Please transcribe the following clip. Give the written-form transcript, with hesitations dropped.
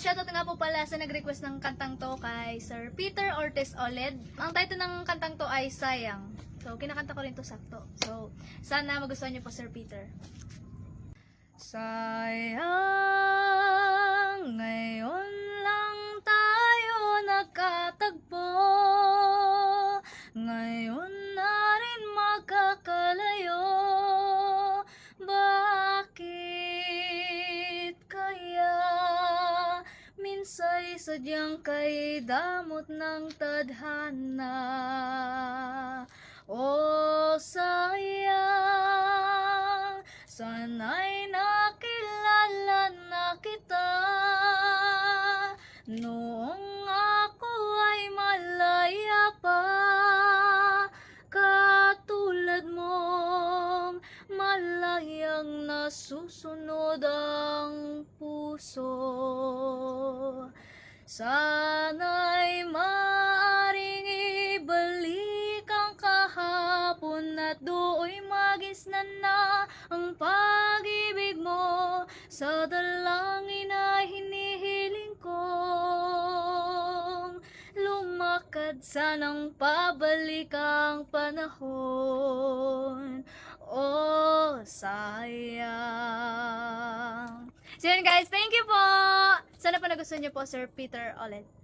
shoutout nga po pala sa nag-request ng kantang to kay Sir Peter Ortiz Oled. Ang title ng kantang to ay Sayang. So, kinakanta ko rin to sakto. So, sana magustuhan niyo po, Sir Peter. Sayang, ngayon lang tayo nagkatagpo. Ngayon na rin magkakalayo. Bakit kaya minsa'y sadyang kay damot ng tadhana? O sayang, sana'y nakilala na kita noong ako ay malaya pa. Katulad mong malayang nasusunod ang puso. Sana'y maaring ibalik ang kahapon at do'y magisnan na ang pag-ibig mo. Sa dalangin ay hinihiling kong lumakad, sanang pabalik ang panahon. Oh, sayang. So yun guys, thank you po! Sana pa nagustuhan niyo po, Sir Peter Oled.